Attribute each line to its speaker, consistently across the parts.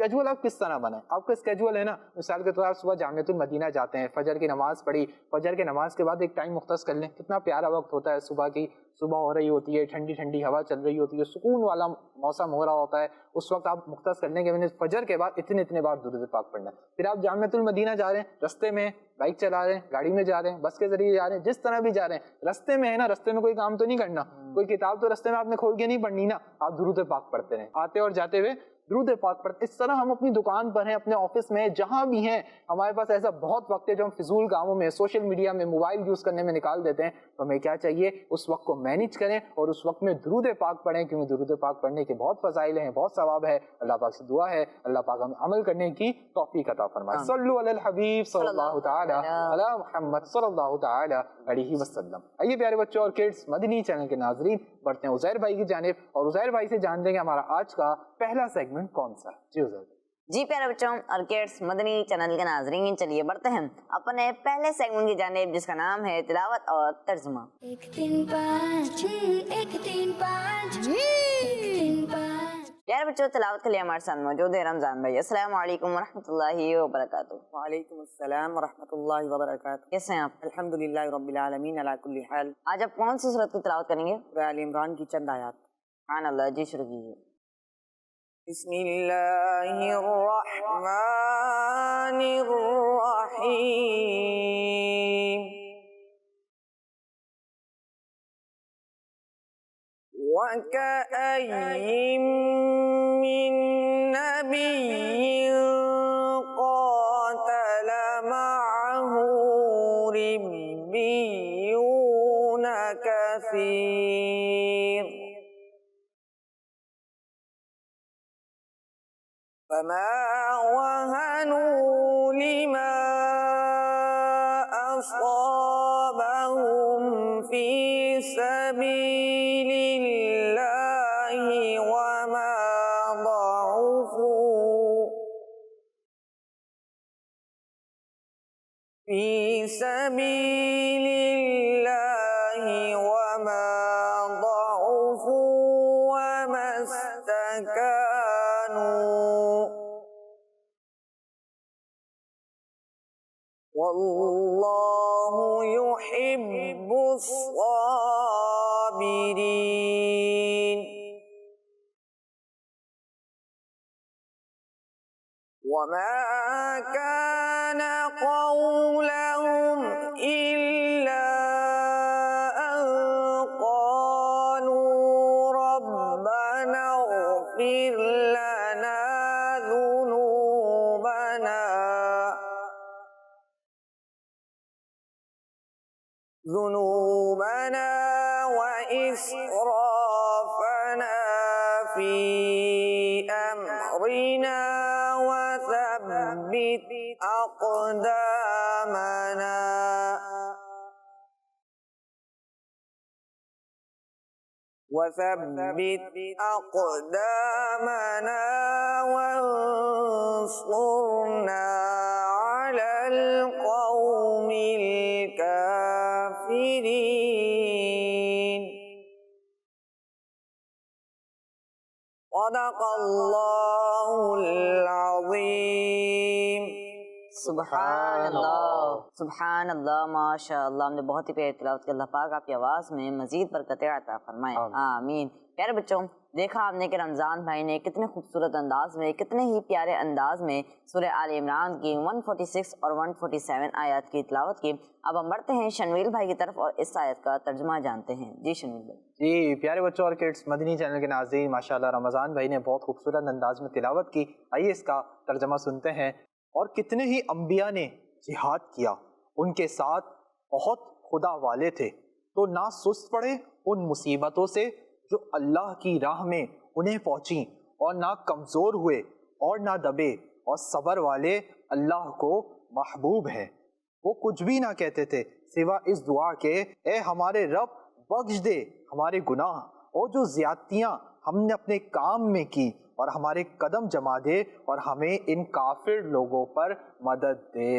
Speaker 1: Schedule آپ کس طرح بنائیں. آپ کا اسکیجول ہے نا, مثال کے طور پر آپ صبح جامعۃ المدینہ جاتے ہیں, فجر کی نماز پڑھی, فجر کی نماز کے بعد ایک ٹائم مختص کر لیں. کتنا پیارا وقت ہوتا ہے صبح کی, صبح ہو رہی ہوتی ہے, ٹھنڈی ٹھنڈی ہوا چل رہی ہوتی ہے, سکون والا موسم ہو رہا ہوتا ہے. اس وقت آپ مختص کرنے کے بعد فجر کے بعد اتنے بار درود پاک پڑھنا ہے. پھر آپ جامعۃ المدینہ جا رہے ہیں, رستے میں بائک چلا رہے ہیں, گاڑی میں جا رہے ہیں, بس کے ذریعے جا رہے ہیں, جس طرح بھی جا رہے ہیں, رستے میں ہے نا, رستے میں کوئی کام تو نہیں کرنا, کوئی کتاب تو رستے میں آپ نے کھول کے نہیں پڑھنی نا, آپ درود پاک پڑھتے رہیں, آتے اور جاتے ہوئے درود پاک پڑھتے. اس طرح ہم اپنی دکان پر ہیں, اپنے آفس میں, جہاں بھی ہیں, ہمارے پاس ایسا بہت وقت ہے جو ہم فضول کاموں میں, سوشل میڈیا میں, موبائل یوز کرنے میں نکال دیتے ہیں. تو ہمیں کیا چاہیے, اس وقت کو مینیج کریں اور اس وقت میں درود پاک پڑھیں, کیونکہ درود پاک پڑھنے کے بہت فضائل ہیں, بہت ثواب ہے. اللہ پاک سے دعا ہے اللہ پاک ہمیں عمل کرنے کی توفیق عطا فرمائے. صلو علی الحبیب صلی اللہ تعالی علی محمد صلی اللہ تعالی علیہ وسلم. آئیے پیارے بچوں اور کڈس, مدنی چینل کے ناظرین, بڑھتے ہیں عزیر بھائی کی جانب اور عزیر بھائی سے جان دیں گے ہمارا آج کا پہلا سیگمنٹ کون سا ہے. جی عزیر.
Speaker 2: جی پیارے بچوں اور کڈس مدنی چینل کے ناظرین, چلیے بڑھتے ہیں اپنے پہلے سیگمنٹ کی جانب, جس کا نام ہے تلاوت اور ترجمہ.
Speaker 3: 1 3 5 1 3 5 1 3 5.
Speaker 2: پیارے بچوں, تلاوت کے لیے ہمارے ساتھ موجود ہے رمضان بھائی. السلام علیکم ورحمۃ اللہ وبرکاتہ.
Speaker 4: وعلیکم السلام ورحمۃ اللہ وبرکاتہ.
Speaker 2: کیسے ہیں آپ؟
Speaker 4: الحمدللہ رب العالمین علی کل حال.
Speaker 2: آج آپ کون سی سورت کی تلاوت کریں گے؟
Speaker 4: سورہ آل عمران کی چند آیات.
Speaker 2: سبحان اللہ. جی شروع کیجیے.
Speaker 4: بسم اللہ الرحمن الرحیم. وَكَأَيِّن مِّن نَّبِيٍّ قَاتَلَ مَعَهُ رِبِّيُّونَ كَثِيرٌ فَمَا وَهَنُوا لِمَا أَصَابَهُمْ فِي سَبِيلِ اللَّهِ وَمَا ضَعُفُوا فِي سَبِيلِ اللَّهِ وَمَا ضَعُفُوا وَمَا اسْتَكَانُوا وَاللَّهُ يُحِبُّ الصَّابِرِينَ. وَمَا كَانَ قَوْلَهُمْ إِلَّا أَن قَالُوا رَبَّنَا اغْفِرْ لَنَا ذُنُوبَنَا وَإِسْرَافَنَا فِي أَمْرِنَا وَثَبِّتْ أَقْدَامَنَا وَانصُرْنَا عَلَى الْقَوْمِ الْكَافِرِينَ. صدق اللہ العظیم.
Speaker 2: سبحان اللہ سبحان اللہ. ماشاء اللہ, ہم نے بہت ہی پیاری تلاوت کی. اللہ پاک آپ کی آواز میں مزید برکتیں عطا فرمائے. آمین. پیارے بچوں, دیکھا آپ نے کہ رمضان بھائی نے کتنے خوبصورت انداز میں, کتنے ہی پیارے انداز میں سورہ آل عمران کی 146 اور 147 آیات کی تلاوت کی. اب ہم بڑھتے ہیں شنویل بھائی کی طرف اور اس آیت کا ترجمہ جانتے ہیں. جی شنویل بھائی.
Speaker 1: جی پیارے بچوں اور کڈس مدنی چینل کے ناظرین, ماشاءاللہ رمضان بھائی نے بہت خوبصورت انداز میں تلاوت کی. آئیے اس کا ترجمہ سنتے ہیں. اور کتنے ہی انبیاء نے جہاد کیا, ان کے ساتھ بہت خدا والے تھے, تو نہ سست پڑے ان مصیبتوں سے جو اللہ کی راہ میں انہیں پہنچیں, اور نہ کمزور ہوئے اور نہ دبے, اور صبر والے اللہ کو محبوب ہیں. وہ کچھ بھی نہ کہتے تھے سوا اس دعا کے, اے ہمارے رب بخش دے ہمارے گناہ اور جو زیادتیاں ہم نے اپنے کام میں کی, اور ہمارے قدم جما دے اور ہمیں ان کافر لوگوں پر مدد دے.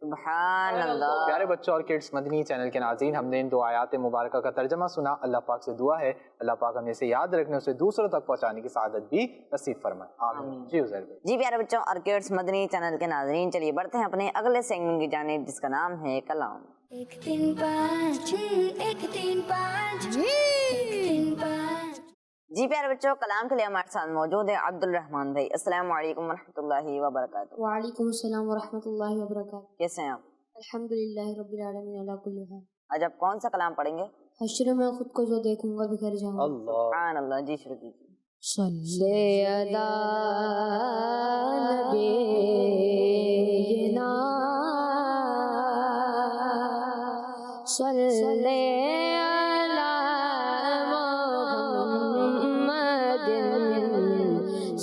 Speaker 2: سبحان اللہ.
Speaker 1: پیارے بچوں اور کڈس مدنی چینل کے ناظرین، ہم نے ان دو آیات مبارکہ کا ترجمہ سنا. اللہ پاک سے دعا ہے اللہ پاک ہمیں اسے یاد رکھنے، اسے دوسروں تک پہنچانے کی سعادت بھی نصیب فرمائے. آمین. جی عزیر بھائی.
Speaker 2: جی پیارے بچوں اور کڈس مدنی چینل کے ناظرین، چلیے بڑھتے ہیں اپنے اگلے سیگمنٹ کی جانب جس کا نام ہے کلام.
Speaker 3: ایک تین پانچ ایک تین پانچ ایک تین پانچ.
Speaker 2: جی پیارے بچوں، کلام کے لیے ہمارے ساتھ موجود ہے عبد الرحمان بھائی. السلام علیکم ورحمۃ اللہ وبرکاتہ.
Speaker 5: وعلیکم السلام ورحمۃ اللہ وبرکاتہ.
Speaker 2: کیسے ہیں آپ؟
Speaker 5: الحمدللہ رب العالمین علی کل حال.
Speaker 2: آج آپ کون سا کلام پڑھیں گے؟
Speaker 5: حشر میں خود کو جو دیکھوں گا بکھر جاؤں گا.
Speaker 1: اللہ.
Speaker 2: سبحان اللہ. جی شروع کیجیے.
Speaker 5: صلی علی نبینا صلی علی محمد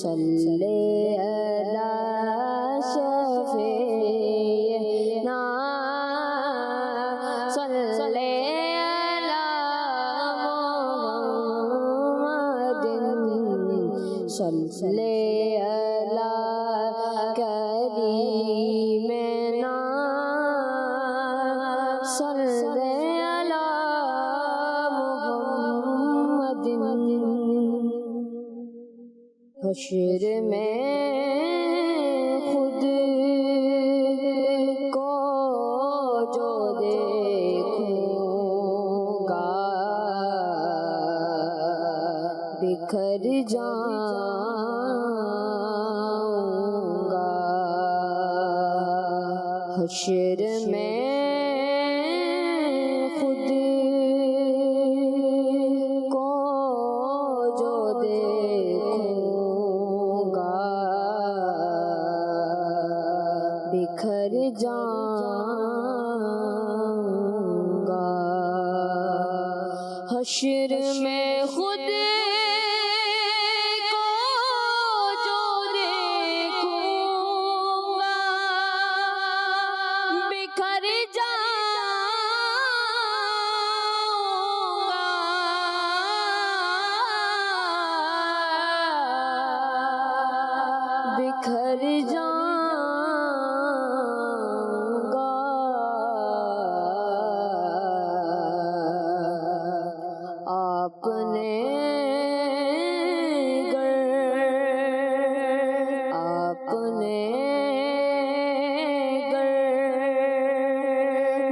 Speaker 5: صلی علی شفیعنا صلی علی محمد صلی علی کریمنا صلی علی محمد. حشر میں خود کو جو دیکھوں گا بکھر جاؤں گا. حشر میں خود کو جو دیکھوں گا بکھر جاؤں گا. حشر میں خود کو جو دیکھوں گا بکھر جاؤں گا. بکھر جاؤں گا. آپ نے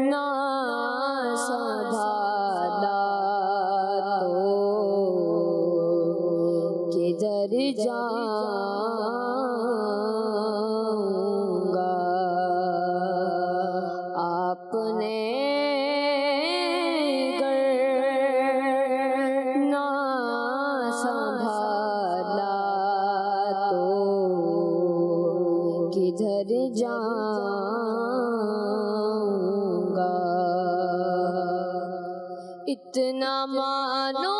Speaker 5: نہ سنبھالا تو کدھر جاؤں گا. آپ نے نہ سنبھالا تو کدھر جاؤں گا. اتنا مانو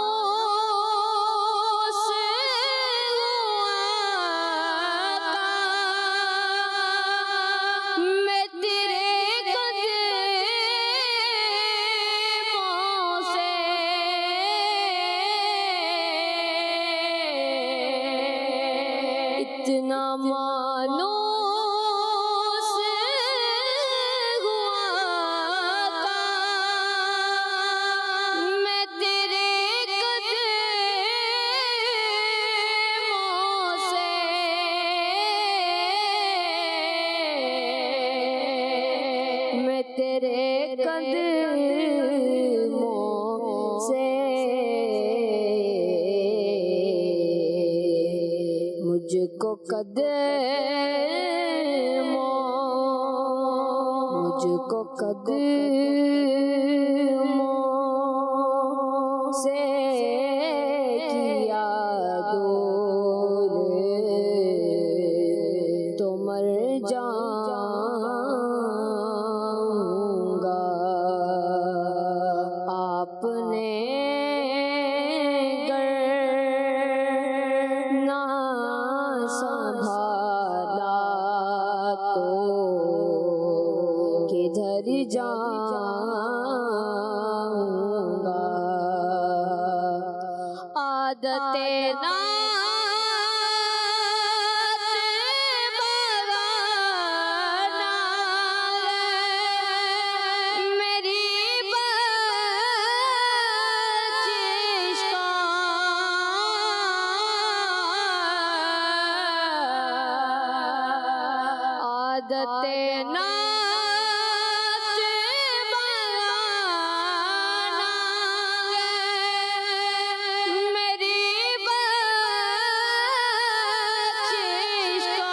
Speaker 5: اتنا مانوس ہوا میں تیرے قدموں سے. میں تیرے قدموں سے مجھ کو قدموں سے کیا دور تو مر جاؤں گا. آپ نے نہ سنبھالا تو کدھر جاؤں گا. عادت ناز عادت ناچ بنانا میری بخشش کا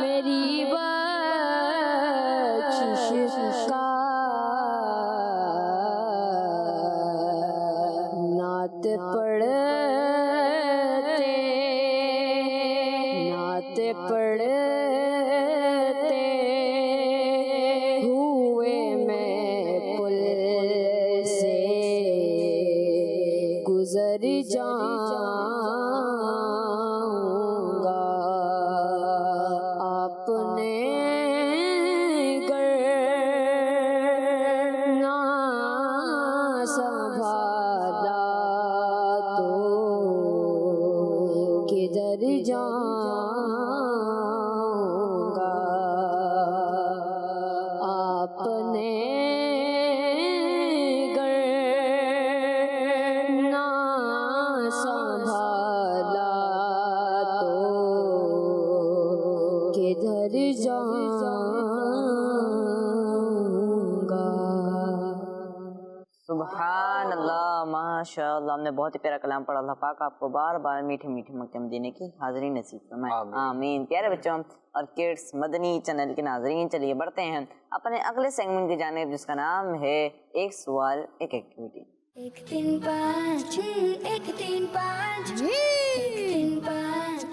Speaker 5: میری بخشش کا نعت پڑھتے ہوئے میں پل سے گزر جاؤں گا آپ نے گر نہ سنبھالا تو کدھر جاؤں گا آپ نے گر نہ سنبھالا تو کدھر جاؤں گا.
Speaker 2: سبحان اللہ ماشاء اللہ. ہم نے بہت ہی پیارا کلام پڑھا. اللہ پاک آپ کو بار بار میٹھے میٹھے مکہ مدینے کی حاضری نصیب فرمائے. آمین. پیارے بچوں اور کڈس مدنی چینل کے ناظرین، چلیے بڑھتے ہیں اپنے اگلے سیگمنٹ کی جانب جس کا نام ہے ایک سوال ایک ایکٹیویٹی.
Speaker 3: 1 3 5 1 3 5 1 3 5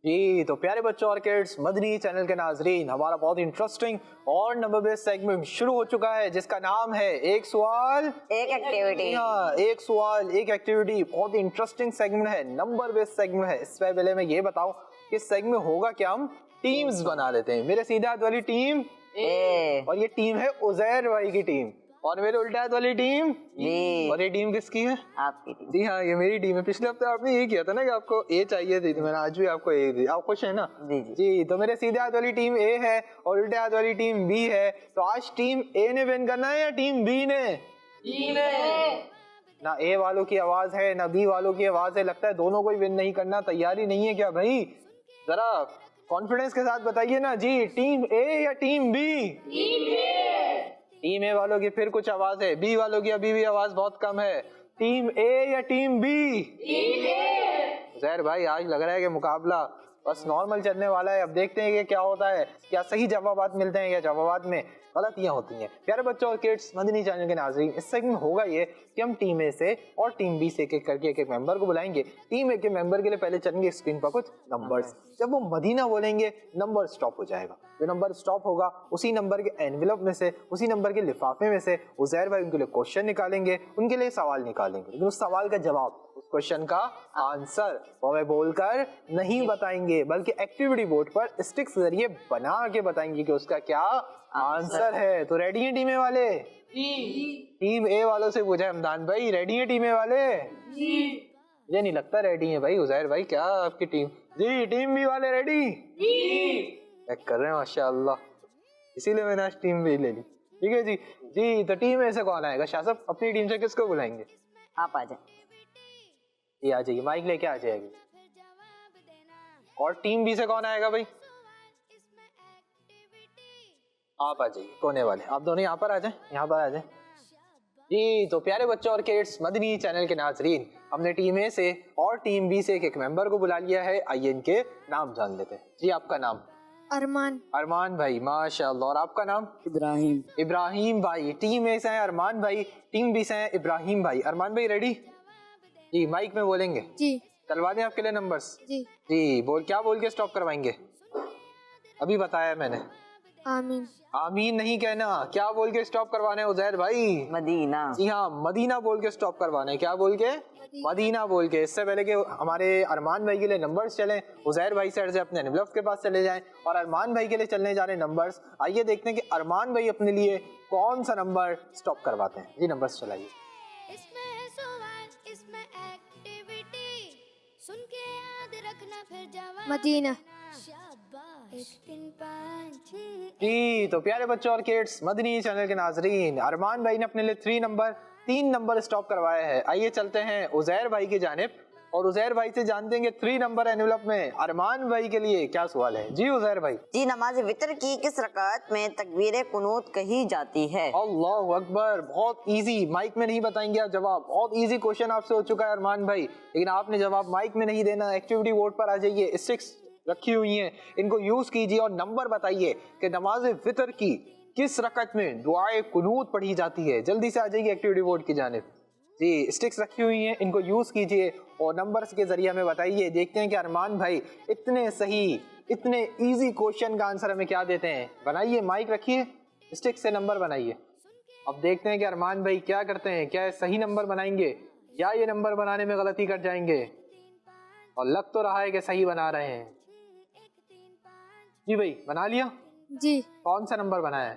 Speaker 1: جی تو پیارے بچوں اور کڈس مدنی چینل کے ناظرین، ہمارا بہت انٹرسٹنگ اور نمبر بیس سیگمنٹ شروع ہو چکا ہے جس کا نام ہے ایک سوال
Speaker 2: ایک ایکٹیویٹی.
Speaker 1: ہاں، ایک سوال ایک ایکٹیویٹی. بہت انٹرسٹنگ سیگمنٹ ہے، نمبر بیس سیگمنٹ ہے. اس سے پہلے میں یہ بتاؤں کہ اس سیگمنٹ ہوگا کیا، ہم ٹیمز بنا لیتے ہیں. میرے سیدھے ہاتھ والی ٹیم
Speaker 2: اے
Speaker 1: اور یہ ٹیم ہے عزیر بھائی کی ٹیم، اور میرے الٹے ہاتھ والی ٹیم
Speaker 2: جی
Speaker 1: اور یہ ٹیم کس کی ہے؟
Speaker 2: آپ کی ٹیم.
Speaker 1: جی ہاں، یہ میری ٹیم ہے. پچھلے ہفتے آپ نے یہ کیا تھا نا کہ آپ کو اے چاہیے تھی، تو میں نے آج بھی آپ کو اے دی. آپ خوش ہیں نا؟
Speaker 2: جی جی
Speaker 1: جی تو میرے سیدھے ہاتھ والی ٹیم اے ہے اور الٹے ہاتھ والی ٹیم بی ہے. تو آج ٹیم اے نے ون کرنا ہے یا ٹیم بی نے؟ نہ اے والوں کی آواز ہے نہ بی والوں کی آواز ہے. لگتا ہے دونوں کو ہی ون نہیں کرنا. تیاری نہیں ہے کیا بھائی؟ ذرا کانفیڈنس کے ساتھ بتائیے نا جی. ٹیم اے یا ٹیم بی؟ ٹیم اے والوں کی پھر کچھ آواز ہے، بی والوں کی ابھی بھی آواز بہت کم ہے. ٹیم اے یا ٹیم بی؟ زہر بھائی آج لگ رہا ہے کہ مقابلہ بس نارمل چلنے والا ہے. اب دیکھتے ہیں کہ کیا ہوتا ہے، کیا صحیح جوابات ملتے ہیں یا جوابات میں غلطیاں ہوتی ہیں. پیارے بچوں اور کڈس مدنی چینل کے ناظرین، اس سیگمنٹ ہوگا یہ کہ ہم ٹیم اے سے اور ٹیم بی سے ایک ایک کر کے ایک ایک ممبر کو بلائیں گے. ٹیم اے کے ممبر کے لیے پہلے چلیں گے اسکرین پر کچھ نمبرز. جب وہ مدینہ بولیں گے نمبر سٹاپ ہو جائے گا. جو نمبر سٹاپ ہوگا اسی نمبر کے انویلپ میں سے، اسی نمبر کے لفافے میں سے عزیر بھائی ان کے لیے کوشچن نکالیں گے، ان کے لیے سوال نکالیں گے. لیکن اس سوال کا جواب، اس کوشچن کا آنسر وہ ہمیں بول کر نہیں بتائیں گے، بلکہ ایکٹیویٹی بورڈ پر اسٹک کے ذریعے بنا کے بتائیں گے کہ اس کا کیا آنسر ہے. تو ریڈی ہیں ٹیم اے والے؟ ٹیم اے والوں سے پوچھا حمدان بھائی، ریڈی ہیں ٹیم اے والے؟ مجھے نہیں لگتا ریڈی ہیں بھائی. عزیر بھائی کیا آپ کی ٹیم؟ جی ٹیم بی والے ریڈی کر رہے ہیں ماشاء اللہ، اسی لیے میں نے آج ٹیم بی لے لی. ٹھیک ہے جی. جی تو ٹیم اے سے کون آئے گا؟ شاہ صاحب اپنی ٹیم سے کس کو بلائیں گے؟
Speaker 2: آپ آ جائیں.
Speaker 1: یہ آ جائیے، مائک لے کے آ جائے گی. اور ٹیم بی سے کون آئے گا بھائی؟ آپ آ جائیے کونے والے. آپ دونوں یہاں پر آ جائیں، یہاں پر آ جائیں. جی تو پیارے بچوں اور کڈس مدنی چینل کے ناظرین، ہم نے ٹیم اے سے اور ٹیم بی سے ایک ایک ممبر کو بلا لیا ہے. آئیے ان کے نام جان لیتے ہیں. جی آپ کا نام؟
Speaker 6: ارمان.
Speaker 1: ارمان بھائی ماشاء اللہ. اور آپ کا نام؟
Speaker 6: ابراہیم.
Speaker 1: ابراہیم بھائی. ٹیم اے سے ہیں ارمان بھائی، ٹیم بی سے ہیں ابراہیم بھائی. ارمان بھائی ریڈی؟ جی مائک میں بولیں گے.
Speaker 6: جی.
Speaker 1: چلوا دیں آپ کے لیے نمبرز؟
Speaker 6: جی.
Speaker 1: جی کیا بول کے سٹاپ کروائیں گے؟ ابھی بتایا میں نے.
Speaker 6: آمین.
Speaker 1: آمین نہیں کہنا، کیا بول کے سٹاپ کروانا ہے عزیر بھائی؟
Speaker 2: مدینہ.
Speaker 1: جی ہاں مدینہ بول کے سٹاپ کروانا ہے. کیا بول کے؟ مدینہ بول کے. اس سے پہلے کہ ہمارے ارمان بھائی کے لیے نمبرز چلیں، عزیر بھائی سائڈ سے اپنے انویلپ کے پاس چلے جائیں اور ارمان بھائی کے لیے چلنے جا رہے ہیں نمبرز. آئیے دیکھتے ہیں کہ ارمان بھائی اپنے لیے کون سا نمبر سٹاپ کرواتے ہیں. جی نمبرز چلائیے.
Speaker 3: اس میں ہے سوال، اس میں ایکٹیویٹی، سن کے یاد رکھنا پھر جواب.
Speaker 6: مدینہ.
Speaker 3: شاباش. 1 3 5
Speaker 1: جی تو پیارے بچوں اور کڈس مدنی چینل کے ناظرین، ارمان بھائی نے اپنے لیے 3 نمبر سٹاپ کروائے ہیں. آئیے چلتے ہیں عزیر بھائی کی جانب. اور عزیر بھائی سے جانتے ہیں کہ 3 نمبر انویلپ میں ارمان بھائی کے لیے کیا سوال ہے. جی عزیر بھائی.
Speaker 2: جی نماز وطر کی کس رکعت میں تکبیر قنوت کہی جاتی ہے؟
Speaker 1: اللہ اکبر, بہت ایزی. مائک میں نہیں بتائیں گے آپ جواب, بہت ایزی کوشچن آپ سے ہو چکا ہے ارمان بھائی, لیکن آپ نے جواب مائک میں نہیں دینا. ایکٹیویٹی بورڈ پر آ جائیے, اسٹکس رکھی ہوئی ہیں, ان کو یوز کیجیے اور نمبر بتائیے کہ نماز وطر کی کس رکعت میں دعائے قنوت پڑھی جاتی ہے. جلدی سے آ جائیے ایکٹیویٹی بورڈ کی جانب. جی اسٹکس رکھی ہوئی ہیں, ان کو یوز کیجیے اور نمبرز کے ذریعے ہمیں بتائیے. دیکھتے ہیں کہ ارمان بھائی اتنے صحیح اتنے ایزی کوشچن کا آنسر ہمیں کیا دیتے ہیں. بنائیے, مائک رکھیے, اسٹک سے نمبر بنائیے. اب دیکھتے ہیں کہ ارمان بھائی کیا کرتے ہیں, کیا صحیح نمبر بنائیں گے یا یہ نمبر بنانے میں غلطی کر جائیں گے. اور لگ تو رہا ہے کہ صحیح بنا رہے ہیں. جی بھائی بنا لیا.
Speaker 6: جی.
Speaker 1: کون سا نمبر بنایا ہے؟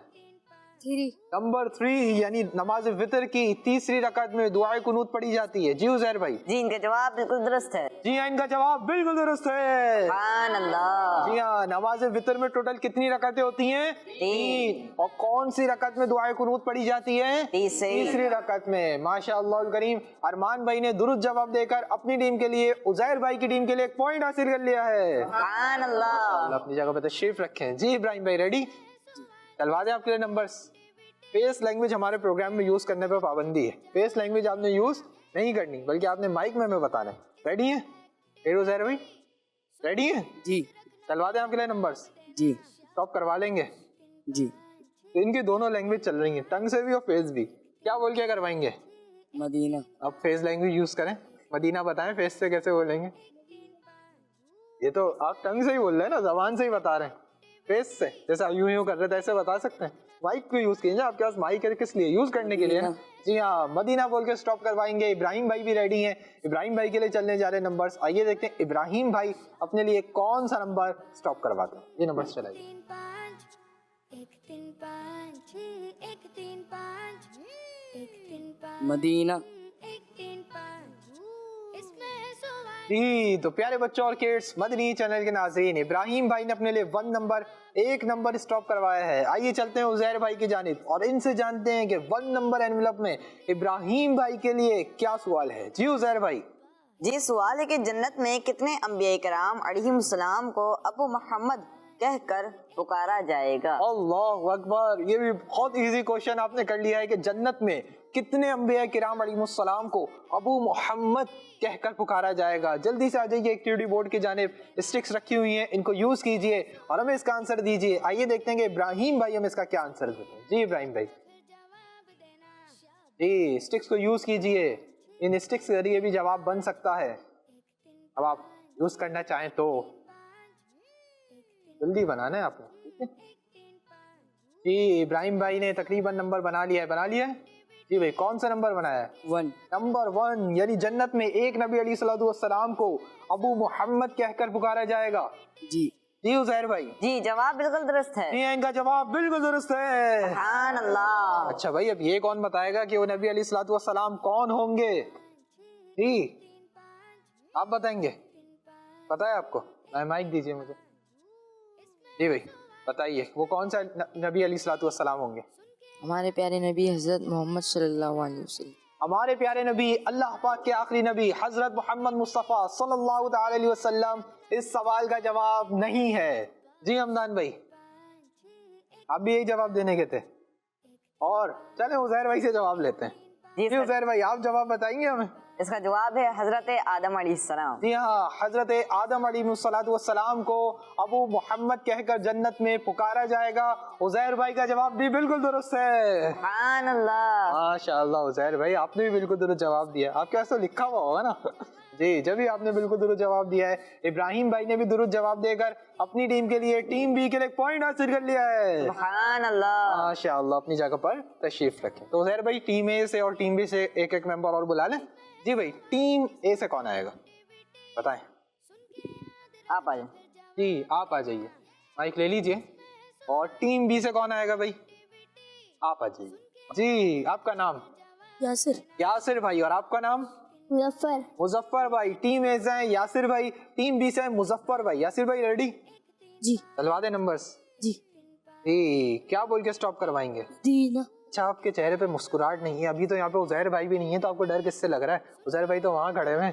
Speaker 6: 3.
Speaker 1: نمبر 3, یعنی نماز وطر کی تیسری رکعت میں دعائے قنوت پڑھی جاتی ہے. جی عزیر بھائی.
Speaker 2: جی ان کا جواب بالکل درست ہے.
Speaker 1: جی ہاں, ان کا جواب بالکل درست ہے.
Speaker 2: سبحان اللہ.
Speaker 1: جی ہاں, نماز وطر میں ٹوٹل کتنی رکعتیں ہوتی ہیں؟ 3. اور کون سی رکعت میں دعائے قنوت پڑھی جاتی ہے؟ تیسری رکعت میں. ماشاء اللہ الکریم, ارمان بھائی نے درست جواب دے کر اپنی ٹیم کے لیے, عزیر بھائی کی ٹیم کے لیے 1 پوائنٹ حاصل کر لیا ہے.
Speaker 2: سبحان اللہ.
Speaker 1: اپنی جگہ پہ تشریف رکھیں. جی ابراہیم بھائی ریڈی؟ چلوا دیں آپ کے لیے نمبرز. فیس لینگویج ہمارے پروگرام میں یوز کرنے پہ پابندی ہے. فیس لینگویج آپ نے یوز نہیں کرنی, بلکہ آپ نے مائک میں ہمیں بتانا ہے. ریڈی ہیں عزیر بھائی؟ ریڈی ہیں؟
Speaker 7: جی.
Speaker 1: چلوا دیں آپ کے لیے نمبرز.
Speaker 7: جی.
Speaker 1: اسٹاپ کروا لیں گے.
Speaker 7: جی.
Speaker 1: ان کی دونوں لینگویج چل رہی ہیں, ٹنگ سے بھی اور فیس بھی. کیا بول کے کروائیں گے؟
Speaker 7: مدینہ.
Speaker 1: اب فیس لینگویج یوز کریں. مدینہ بتائیں فیس سے کیسے بولیں گے. یہ تو آپ ٹنگ سے ہی بول رہے ہیں نا, زبان سے ہی بتا رہے ہیں. فیس سے جیسے یوں کر رہے تھے ایسے بتا سکتے ہیں. مائک کو یوز کیجیے, آپ کے پاس مائک ہے کس لیے؟ یوز کرنے کے لیے. جی ہاں, مدینہ بول کے اسٹاپ کروائیں گے. ابراہیم بھائی بھی ریڈی ہیں, ابراہیم بھائی کے لیے چلنے جا رہے ہیں نمبرز. آئیے دیکھتے ہیں ابراہیم بھائی اپنے لیے کون سا نمبر اسٹاپ کرواتے ہیں. یہ نمبرز چلائیے.
Speaker 3: 1 3 5 1 3 5 1 3 5
Speaker 7: مدینہ.
Speaker 3: 1 3 5 اس میں ہے سوال.
Speaker 1: جی تو پیارے بچوں اور کڈس, مدنی چینل کے ناظرین, ابراہیم بھائی نے اپنے لیے 1 نمبر اسٹاپ کروایا ہے. آئیے چلتے ہیں عزیر بھائی کی جانب اور ان سے جانتے ہیں کہ 1 نمبر انویلپ میں ابراہیم بھائی کے لیے کیا سوال ہے. جی عزیر بھائی.
Speaker 2: جی سوال ہے کہ جنت میں کتنے انبیاء کرام علیہم السلام کو ابو محمد کہہ کر پکارا جائے گا؟
Speaker 1: اللہ اکبر, یہ بھی بہت ایزی کوشچن آپ نے کر لیا ہے کہ جنت میں کتنے انبیاء کرام علیہ السلام کو ابو محمد کہہ کر پکارا جائے گا. جلدی سے آ جائیے ایکٹیویٹی بورڈ کی جانب, اسٹکس رکھی ہوئی ہیں, ان کو یوز کیجیے اور ہمیں اس کا آنسر دیجیے. آئیے دیکھتے ہیں کہ ابراہیم بھائی ہمیں اس کا کیا آنسر دیتے ہیں. جی ابراہیم بھائی. جی اسٹکس کو یوز کیجیے, ان اسٹکس کے ذریعے بھی جواب بن سکتا ہے. اب آپ یوز کرنا چاہیں تو جلدی بنانا ہے آپ نے. جی ابراہیم بھائی نے تقریباً نمبر بنا لیا ہے. بنا لیا ہے؟ جی بھائی کون سا نمبر بنایا ہے؟
Speaker 7: 1.
Speaker 1: نمبر 1, یعنی جنت میں ایک نبی علیہ الصلوۃ والسلام کو ابو محمد کہہ کر پکارا جائے گا.
Speaker 7: جی.
Speaker 1: جی عزیر بھائی.
Speaker 2: جی جواب بالکل درست ہے.
Speaker 1: جی ان کا جواب بالکل درست ہے.
Speaker 2: سبحان اللہ.
Speaker 1: اچھا بھائی, اب یہ کون بتائے گا کہ وہ نبی علیہ الصلوۃ والسلام کون ہوں گے؟ جی آپ بتائیں گے؟ پتہ ہے آپ کو؟ مائک دیجیے مجھے. جی بھائی بتائیے وہ کون سا نبی علیہ الصلوۃ والسلام ہوں گے؟
Speaker 5: ہمارے پیارے نبی حضرت محمد صلی اللہ علیہ وسلم.
Speaker 1: ہمارے پیارے نبی, اللہ پاک کے آخری نبی حضرت محمد مصطفیٰ صلی اللہ تعالی علیہ وسلم. اس سوال کا جواب نہیں ہے. جی حمدان بھائی, آپ بھی یہی جواب دینے کے تھے, اور چلیں عزیر بھائی سے جواب لیتے ہیں. جی عزیر بھائی آپ جواب بتائیں گے ہمیں؟
Speaker 2: اس کا جواب ہے حضرت آدم علیہ السلام.
Speaker 1: جی ہاں, حضرت آدم علیہ السلام کو ابو محمد کہہ کر جنت میں پکارا جائے گا. عزیر بھائی کا جواب بھی بالکل درست ہے.
Speaker 2: سبحان اللہ.
Speaker 1: ماشاء اللہ عزیر بھائی, آپ نے بھی بالکل درست جواب دیا. آپ کے پاس تو لکھا ہوا ہوگا نا. جی جب ہی آپ نے بالکل درست جواب دیا ہے. ابراہیم بھائی نے بھی درست جواب دے کر اپنی ٹیم کے لیے, ٹیم بی کے لیے 1 پوائنٹ حاصل کر لیا ہے.
Speaker 2: سبحان اللہ.
Speaker 1: ماشاء اللہ, اپنی جگہ پر تشریف رکھیں. تو عزیر بھائی ٹیم اے سے اور ٹیم بی سے ایک ممبر اور بلا لیں. جی بھائی ٹیم اے سے کون آئے گا بتائیں؟
Speaker 2: آپ آ جائیں.
Speaker 1: جی آپ آ جائیے, مائک لے لیجئے. اور ٹیم بی سے کون آئے گا بھائی؟ آپ آ جائیے. جی آپ کا نام؟
Speaker 6: یاسر.
Speaker 1: یاسر بھائی. اور آپ کا نام؟
Speaker 6: مظفر.
Speaker 1: مظفر بھائی. ٹیم اے سے ہیں یاسر بھائی, ٹیم بی سے ہیں مظفر بھائی. یاسر بھائی ریڈی؟
Speaker 6: جی.
Speaker 1: چلوا دیں نمبرز.
Speaker 6: جی.
Speaker 1: جی کیا بول کے اسٹاپ کروائیں گے؟
Speaker 6: دینا.
Speaker 1: اچھا آپ کے چہرے پہ مسکراہٹ نہیں ہے ابھی. تو یہاں پہ عزیر بھائی بھی نہیں ہے, تو آپ کو ڈر کس سے لگ رہا ہے؟ عزیر بھائی تو وہاں کھڑے ہوئے ہیں.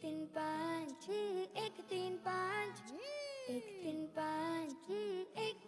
Speaker 3: 3 5 1 3 5 1 3 5 1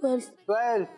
Speaker 1: 12,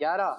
Speaker 1: 11।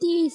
Speaker 6: 30.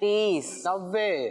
Speaker 2: 30।
Speaker 1: 90।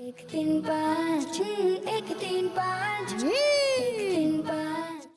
Speaker 3: 1 3 5 1 3 5 1 3 5।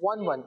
Speaker 1: 1-1,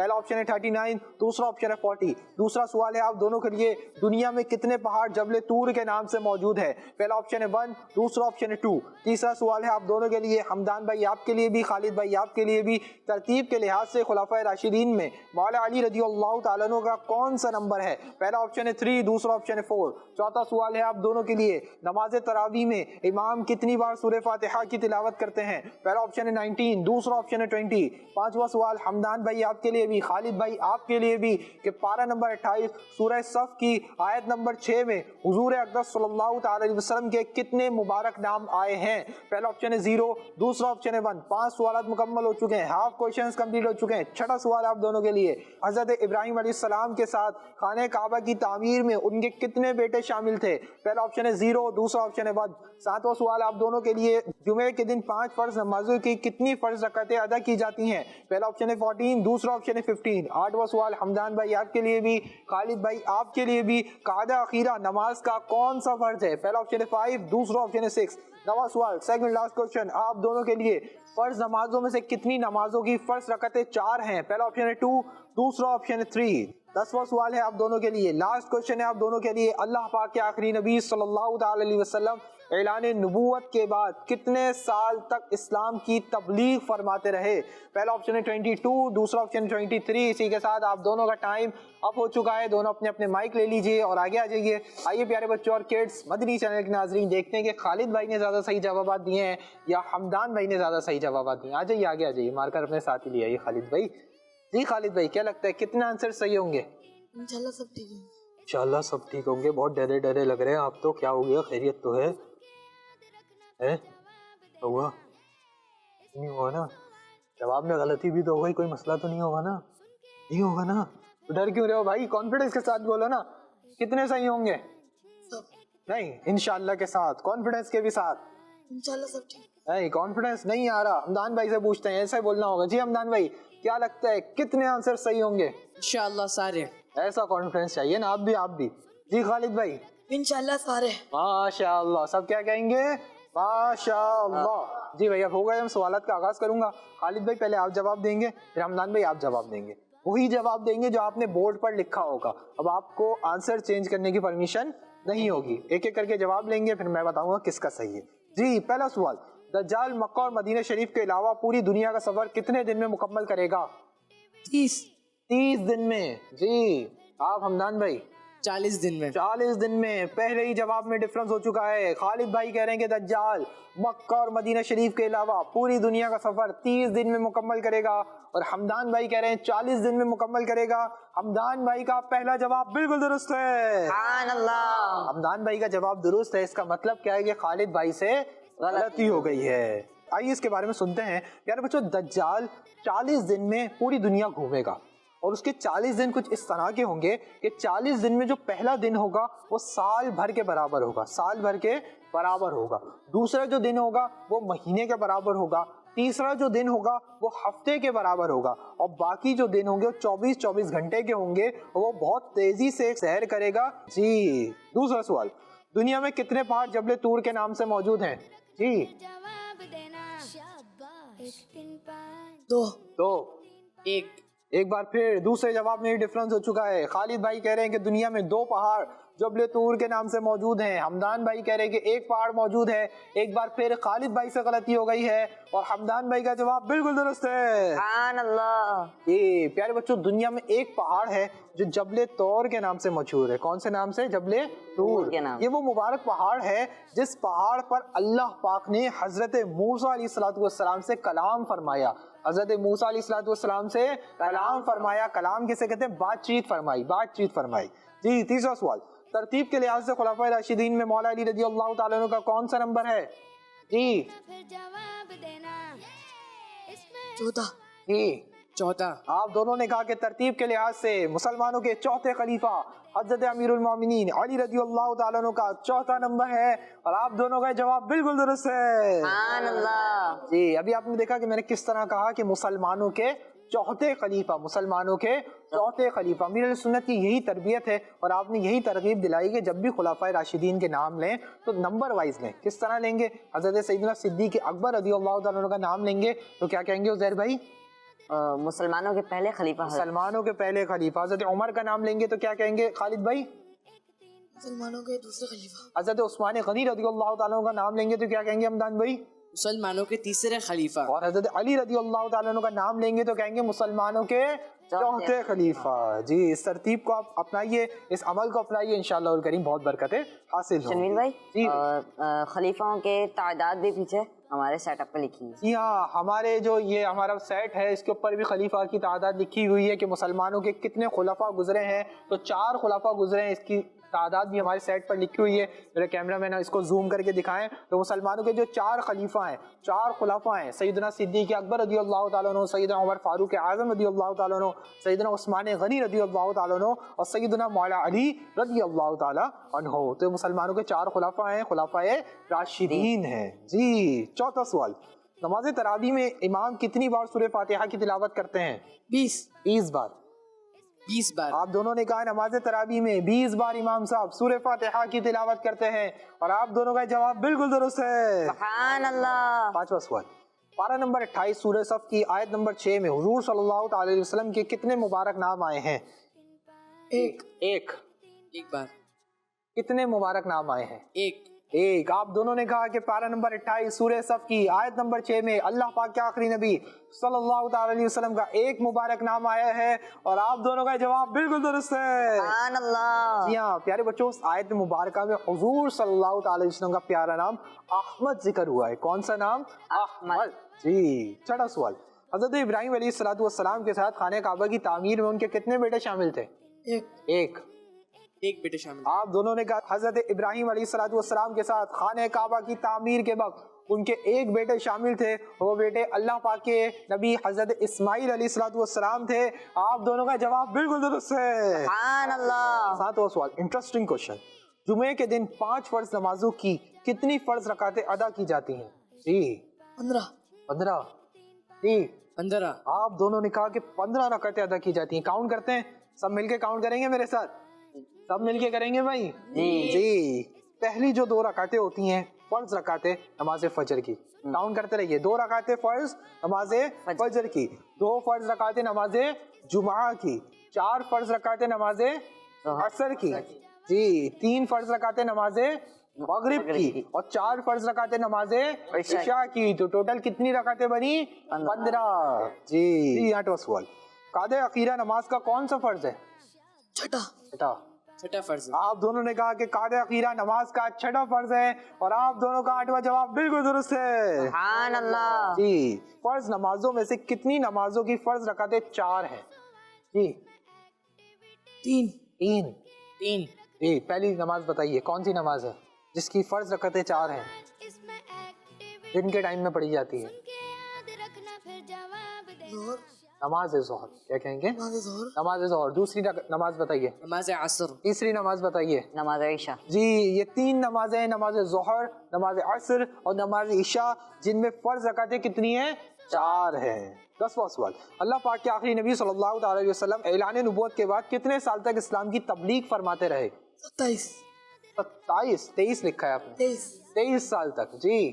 Speaker 1: پہلا آپشن ہے 39, دوسرا آپشن ہے 40. دوسرا سوال ہے آپ دونوں کے لیے, دنیا میں کتنے پہاڑ جبل طور کے نام سے موجود ہے؟ پہلا آپشن ہے 1, دوسرا آپشن ہے 2. تیسرا سوال ہے آپ دونوں کے لیے, حمدان بھائی آپ کے لیے بھی, خالد بھائی آپ کے لیے بھی, ترتیب کے لحاظ سے خلفائے راشدین میں مولا علی رضی اللہ تعالیٰ عنہ کا کون سا نمبر ہے؟ پہلا آپشن ہے 3, دوسرا آپشن ہے 4. چوتھا سوال ہے آپ دونوں کے لیے, نماز تراویح میں امام کتنی بار سورہ فاتحہ کی تلاوت کرتے ہیں؟ پہلا آپشن ہے 19, دوسرا آپشن ہے 20. پانچواں سوال حمدان بھائی آپ کے لیے بھی, خالد بھائی آپ کے لیے بھی, کہ پارہ نمبر 28 سورہ صف کی آیت نمبر 6 میں حضور اقدس صلی اللہ تعالی علیہ وسلم کے کتنے مبارک نام آئے ہیں؟ پہلا آپشن ہے 0, دوسرا آپشن ہے 1. 5 سوالات مکمل ہو چکے ہیں, ہاف کوشچنز کمپلیٹ ہو چکے ہیں. چھٹا سوال آپ دونوں کے لیے, حضرت ابراہیم علیہ السلام کے ساتھ خانہ کعبہ کی تعمیر میں ان کے کتنے بیٹے شامل تھے؟ پہلا آپشن ہے 0, دوسرا آپشن ہے 1. ساتواں سوال آپ دونوں کے لیے, جمعے کے دن 5 فرض نمازوں کی کتنی فرض رکعتیں ادا کی جاتی ہیں؟ پہلا آپشن ہے 14, دوسرا آپشن ہے 15. آٹھواں سوال حمدان بھائی آپ کے لیے بھی, خالد بھائی آپ کے لیے بھی, قاعدہ اخیرہ نماز کا کون سا فرض ہے؟ پہلا آپشن ہے 5, دوسرا آپشن ہے 6. نواں سوال, سیکنڈ لاسٹ کوشچن آپ دونوں کے لیے, فرض نمازوں میں سے کتنی نمازوں کی فرض رکعتیں 4 ہیں؟ پہلا آپشن ہے 2, دوسرا آپشن ہے 3. 10واں سوال ہے آپ دونوں کے لیے, لاسٹ کوشچن ہے آپ دونوں کے لیے, اللہ پاک کے آخری نبی صلی اللہ تعالی علیہ وسلم اعلان نبوت کے بعد کتنے سال تک اسلام کی تبلیغ فرماتے رہے؟ پہلا آپشن ہے 22, دوسرا آپشن 23. اسی کے ساتھ آپ دونوں کا ٹائم اپ ہو چکا ہے, دونوں اپنے اپنے مائک لے لیجئے اور آگے آ جائیے. آئیے پیارے بچوں اور کڈس, مدنی چینل کے ناظرین, دیکھتے ہیں کہ خالد بھائی نے زیادہ صحیح جوابات دیے ہیں یا حمدان بھائی نے زیادہ صحیح جوابات دیے ہیں. آ جائیے, آگے آ جائیے, مارکر اپنے ساتھ ہی لے آئیے خالد بھائی. جی خالد بھائی کیا لگتا ہے کتنے آنسر صحیح ہوں گے؟
Speaker 5: انشاءاللہ سب ٹھیک ہے.
Speaker 1: انشاءاللہ سب ٹھیک ہوں گے. بہت ڈرے ڈرے لگ رہے ہیں آپ تو, کیا ہو گیا, خیریت تو ہے؟ ہوا نہیں ہوگا نا؟ جواب میں غلطی بھی تو ہوگی, کوئی مسئلہ تو نہیں ہوگا نا؟ نہیں ہوگا نا؟ تو ڈر کیوں رہے ہو بھائی, کانفیڈنس کے ساتھ بولو نا. کتنے صحیح ہوں گے؟ نہیں, انشاءاللہ کے ساتھ, کانفیڈنس کے بھی ساتھ.
Speaker 5: انشاءاللہ سب ٹھیک.
Speaker 1: نہیں, کانفیڈنس نہیں آ رہا. حمدان بھائی سے پوچھتے ہیں, ایسے بولنا ہوگا. جی حمدان بھائی کیا لگتا ہے کتنے آنسر صحیح ہوں گے؟
Speaker 5: انشاءاللہ سارے.
Speaker 1: ایسا کانفیڈنس چاہیے نا, آپ بھی. جی خالد بھائی
Speaker 5: انشاءاللہ سارے.
Speaker 1: ماشاءاللہ, سب کیا کہیں گے؟ ماشاءاللہ. جی بھائی اب ہو گئے, ہم سوالات کا آغاز کروں گا. خالد بھائی پہلے آپ جواب دیں گے, پھر حمدان بھائی آپ جواب دیں گے. وہی جواب دیں گے جو آپ نے بورڈ پر لکھا ہوگا. اب آپ کو آنسر چینج کرنے کی پرمیشن نہیں ہوگی. ایک ایک کر کے جواب لیں گے, پھر میں بتاؤں گا کس کا صحیح ہے. جی پہلا سوال, دجال مکہ اور مدینہ شریف کے علاوہ پوری دنیا کا سفر کتنے دن میں مکمل کرے گا؟ 30 دن میں. جی آپ حمدان بھائی
Speaker 5: 40 دن میں.
Speaker 1: 40 دن میں. پہلے ہی جواب میں ڈفرنس ہو چکا ہے. خالد بھائی کہہ رہے ہیں کہ دجال مکہ اور مدینہ شریف کے علاوہ پوری دنیا کا سفر 30 دن میں مکمل کرے گا, اور حمدان بھائی کہہ رہے ہیں 40 دن میں مکمل کرے گا. حمدان بھائی کا پہلا جواب بالکل درست ہے.
Speaker 2: سبحان اللہ.
Speaker 1: حمدان بھائی کا جواب درست ہے. اس کا مطلب کیا ہے کہ خالد بھائی سے غلطی ہو گئی ہے. آئیے اس کے بارے میں سنتے ہیں. یار بچوں, دجال 40 دن میں پوری دنیا گھومے گا, اور اس کے 40 دن کچھ اس طرح کے ہوں گے کہ 40 دن میں جو پہلا دن ہوگا وہ سال بھر کے برابر ہوگا, سال بھر کے برابر ہوگا. دوسرا جو دن ہوگا وہ مہینے کے برابر ہوگا. تیسرا جو دن ہوگا وہ ہفتے کے برابر ہوگا, اور باقی جو دن ہوں گے وہ 24 گھنٹے کے ہوں گے, اور وہ بہت تیزی سے سیر کرے گا. جی دوسرا سوال, دنیا میں کتنے پہاڑ جبل طور کے نام سے موجود ہیں؟ جی
Speaker 3: جواب دینا. شاباش.
Speaker 1: 2. ایک بار پھر دوسرے جواب میں ڈفرنس ہو چکا ہے. خالد بھائی کہہ رہے ہیں کہ دنیا میں 2 پہاڑ جبل طور کے نام سے موجود ہیں. حمدان بھائی کہہ رہے ہیں کہ 1 پہاڑ موجود ہے. ایک بار پھر خالد بھائی سے غلطی ہو گئی ہے, اور حمدان بھائی کا جواب بالکل درست ہے.
Speaker 2: سبحان اللہ.
Speaker 1: یہ پیارے بچوں, دنیا میں 1 پہاڑ ہے جو جبل طور کے نام سے مشہور ہے. کون سے نام سے؟ جبل طور
Speaker 2: کے نام.
Speaker 1: یہ وہ مبارک پہاڑ ہے جس پہاڑ پر اللہ پاک نے حضرت موسیٰ علیہ السلام سے کلام فرمایا. حضرت موسیٰ علیہ السلام سے کلام فرمایا. کلام کسے کہتے ہیں؟ بات چیت فرمائی. جی تیسرا سوال, ترتیب کے لحاظ سے خلفائے راشدین میں مولا علی رضی اللہ تعالیٰ عنہ کا کون سا نمبر ہے؟ جی
Speaker 3: پھر جواب دینا. اس میں
Speaker 1: جی
Speaker 5: چوتھا.
Speaker 1: آپ دونوں نے کہا کہ ترتیب کے لحاظ سے مسلمانوں کے چوتھے خلیفہ حضرت امیر المومنین علی رضی اللہ تعالیٰ عنہ کا چوتھا نمبر ہے, اور آپ دونوں کا جواب بالکل درست ہے.
Speaker 2: سبحان اللہ.
Speaker 1: جی ابھی آپ نے دیکھا کہ میں نے کس طرح کہا کہ مسلمانوں کے چوتھے خلیفہ, امیر سنت کی یہی تربیت ہے, اور آپ نے یہی ترغیب دلائی کہ جب بھی خلفائے راشدین کے نام لیں تو نمبر وائز لیں. کس طرح لیں گے؟ حضرت سیدنا صدیق اکبر رضی اللہ تعالیٰ عنہ کا نام لیں گے تو کیا کہیں گے عزیر بھائی؟
Speaker 2: مسلمانوں کے پہلے خلیفہ
Speaker 1: مسلمانوں کے پہلے خلیفہ حضرت عمر کا نام لیں گے تو کیا کہیں گے خالد بھائی؟
Speaker 5: مسلمانوں کے دوسرے خلیفہ.
Speaker 1: حضرت عثمان غنی رضی اللہ تعالیٰ عنہ کا نام لیں گے تو کیا کہیں گے حمدان بھائی؟
Speaker 5: مسلمانوں کے تیسرے خلیفہ.
Speaker 1: اور حضرت علی رضی اللہ تعالیٰ عنہ کا نام لیں گے تو کہیں گے مسلمانوں کے چوتھے خلیفہ. جی اس ترتیب کو آپ اپنائیے, اس عمل کو اپنائیے, انشاءاللہ الکریم بہت برکتیں حاصل ہوں.
Speaker 2: شنویر بھائی
Speaker 1: جی
Speaker 2: خلیفوں کے تعداد بھی پیچھے ہمارے سیٹ اپ پہ لکھی ہے.
Speaker 1: جی ہاں, ہمارے جو یہ ہمارا سیٹ ہے اس کے اوپر بھی خلیفہ کی تعداد لکھی ہوئی ہے کہ مسلمانوں کے کتنے خلفاء گزرے ہیں. تو 4 خلفاء گزرے ہیں, اس کی تعداد بھی ہمارے سیٹ پر لکھی ہوئی ہے. میرے کیمرہ مین اس کو زوم کر کے دکھائیں تو مسلمانوں کے جو 4 خلیفہ ہیں, 4 خلفاء ہیں, سیدنا صدیق اکبر رضی اللہ تعالیٰ عنہ, سیدنا عمر فاروق اعظم رضی اللہ تعالیٰ عنہ, سیدنا عثمان غنی رضی اللہ تعالیٰ عنہ اور سیدنا مولا علی رضی اللہ تعالیٰ عنہ. تو مسلمانوں کے 4 خلفاء ہیں, خلفاء راشدین ہیں. جی چوتھا سوال, نماز تراویح میں امام کتنی بار سورہ فاتحہ کی تلاوت کرتے ہیں؟ 20 بار.
Speaker 5: 20 بار.
Speaker 1: آپ دونوں نے کہا نماز تراویح میں 20 بار امام صاحب سورہ فاتحہ کی تلاوت کرتے ہیں, اور آپ دونوں کا جواب بالکل درست ہے.
Speaker 2: سبحان اللہ.
Speaker 1: پانچواں سوال, پارہ نمبر 28 سورہ صف کی آیت نمبر 6 میں حضور صلی اللہ تعالی علیہ وسلم کے کتنے مبارک نام آئے ہیں؟ ایک
Speaker 5: بار.
Speaker 1: کتنے مبارک نام آئے ہیں؟
Speaker 5: ایک.
Speaker 1: آپ دونوں نے کہا کہ پارہ نمبر 28 سورہ صف کی آیت نمبر 6 میں اللہ پاک کے آخری نبی صلی اللہ تعالی علیہ وسلم کا ایک مبارک نام آیا ہے, اور آپ دونوں کا جواب بالکل درست ہے.
Speaker 2: سبحان اللہ.
Speaker 1: جی ہاں پیارے بچوں, اس آیت مبارکہ میں حضور صلی اللہ تعالی علیہ وسلم کا پیارا نام احمد ذکر ہوا ہے. کون سا نام؟ احمد. جی چھٹا سوال, حضرت ابراہیم علیہ السلام کے ساتھ خانہ کعبہ کی تعمیر میں ان کے کتنے بیٹے شامل تھے؟
Speaker 5: ایک بیٹے شامل.
Speaker 1: آپ دونوں نے کہا حضرت ابراہیم علیہ السلام کے ساتھ خانہ کعبہ کی تعمیر کے وقت ان کے ایک بیٹے شامل تھے, وہ بیٹے اللہ پاک کے نبی حضرت اسماعیل علیہ السلام تھے. آپ دونوں کا جواب بالکل درست ہے.
Speaker 2: سبحان اللہ.
Speaker 1: ساتواں سوال, انٹرسٹنگ کوشچن, جمعے کے دن 5 فرض نمازوں کی کتنی فرض رکعتیں ادا کی جاتی ہیں؟ جی 15. جی
Speaker 5: 15.
Speaker 1: آپ دونوں نے کہا کہ 15 رکعتیں ادا کی جاتی ہیں. کاؤنٹ کرتے ہیں, سب مل کے کاؤنٹ کریں گے میرے ساتھ, سب مل کے کریں گے بھائی؟ جی پہلی جو 2 رکعتیں ہوتی ہیں فرض رکعتیں نماز فجر کی, کاؤنٹ کرتے رہیے. 2 رکعتیں فرض نماز فجر کی, 2 فرض رکعتیں نماز جمعہ کی, 4 فرض رکعتیں نماز عصر کی, جی 3 فرض رکعتیں نماز مغرب کی, اور 4 فرض رکعتیں نماز عشاء کی. تو ٹوٹل کتنی رکعتیں بنی؟ 15. جی 8واں سوال, قعدہ اخیرہ نماز کا کون سا فرض ہے؟
Speaker 5: چھٹا فرض.
Speaker 1: آپ دونوں نے کہا کہ قعدہ اخیرہ نماز کا 6واں فرض ہے, اور آپ دونوں کا 8واں جواب بالکل درست ہے.
Speaker 2: سبحان اللہ.
Speaker 1: جی فرض نمازوں میں سے کتنی نمازوں کی فرض رکعتیں 4 ہیں؟ جی 3. جی پہلی نماز بتائیے کون سی نماز ہے جس کی فرض رکعتیں 4 ہیں, دن کے ٹائم میں پڑھی جاتی ہے؟ نماز ظہر. کیا کہیں گے؟ نماز ظہر. دوسری نماز بتائیے.
Speaker 5: نماز عصر.
Speaker 1: تیسری نماز بتائیے.
Speaker 2: نماز عشاء.
Speaker 1: جی یہ 3 نمازیں, نماز ظہر, نماز عصر اور نماز عشاء, جن میں فرض رکعتیں کتنی ہیں؟ 4 ہیں. 10واں سوال, اللہ پاک کے آخری نبی صلی اللہ تعالی علیہ وسلم اعلان نبوت کے بعد کتنے سال تک اسلام کی تبلیغ فرماتے رہے؟ 23 لکھا ہے آپ نے. 23 سال تک. جی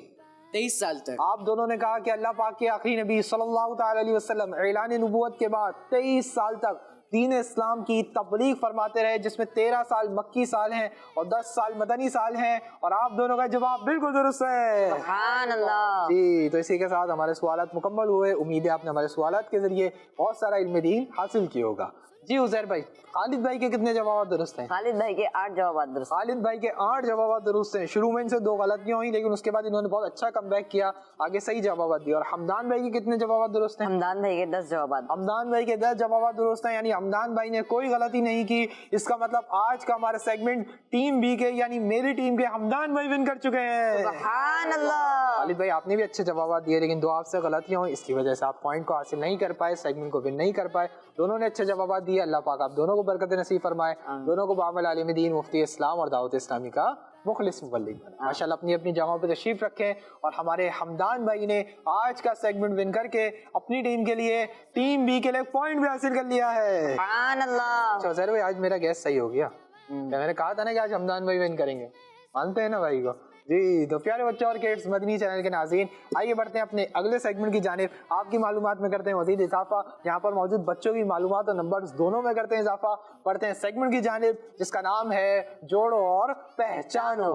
Speaker 5: 23 سال تک.
Speaker 1: آپ دونوں نے کہا کہ اللہ پاک کے آخری نبی صلی اللہ تعالی علیہ وسلم اعلان نبوت کے بعد 23 سال تک دین اسلام کی تبلیغ فرماتے رہے, جس میں 13 سال مکی سال ہیں اور 10 سال مدنی سال ہیں, اور آپ دونوں کا جواب بالکل درست ہے.
Speaker 2: سبحان اللہ.
Speaker 1: جی تو اسی کے ساتھ ہمارے سوالات مکمل ہوئے. امید ہے آپ نے ہمارے سوالات کے ذریعے بہت سارا علم دین حاصل کیا ہوگا. جی عزیر بھائی, خالد بھائی کے کتنے جوابات درست ہیں؟
Speaker 2: خالد بھائی کے 8 جوابات درست.
Speaker 1: خالد بھائی کے 8 جوابات درست ہیں. شروع میں ان سے 2 غلطیاں ہوئی, لیکن اس کے بعد انہوں نے بہت اچھا کم بیک کیا, آگے صحیح جوابات دیے. اور حمدان بھائی کے کتنے جوابات درست ہیں؟
Speaker 2: حمدان بھائی کے 10 جوابات.
Speaker 1: حمدان بھائی کے 10 جوابات درست ہیں, یعنی حمدان بھائی نے کوئی غلطی نہیں کی. اس کا مطلب آج کا ہمارا سیگمنٹ ٹیم بی کے یعنی میری ٹیم کے حمدان بھائی ون کر چکے ہیں.
Speaker 2: سبحان اللہ.
Speaker 1: خالد بھائی آپ نے بھی اچھے جوابات دیے, لیکن 2 آپ سے غلطیاں ہوئی, اس کی وجہ سے آپ پوائنٹ کو حاصل نہیں کر پائے, سیگمنٹ کو ون نہیں کر پائے. دونوں نے اچھے جوابات دیے. اللہ پاک آپ دونوں کو برکت نصیب فرمائے, دونوں کو بعمل عالم دین, مفتی اسلام اور دعوت اسلامی کا مخلص مبلغ بنائے. ماشاءاللہ اپنی اپنی جگہوں پہ تشریف رکھیں. اور ہمارے حمدان بھائی نے آج کا سیگمنٹ ون کر کے اپنی ٹیم کے لیے, ٹیم بی کے لیے پوائنٹ بھی حاصل کر لیا ہے.
Speaker 2: سبحان اللہ.
Speaker 1: عزیر بھائی آج میرا گیس صحیح ہو گیا. میں نے کہا تھا نا کہ آج حمدان بھائی ون کریں گے, مانتے ہیں نا بھائی کو؟ جی تو پیارے بچوں اور کڈس مدنی چینل کے ناظرین، آئیے بڑھتے ہیں اپنے اگلے سیگمنٹ کی جانب. آپ کی معلومات میں کرتے ہیں مزید اضافہ. یہاں پر موجود بچوں کی معلومات اور نمبرز دونوں میں کرتے ہیں اضافہ. بڑھتے ہیں سیگمنٹ کی جانب جس کا نام ہے جوڑو اور پہچانو.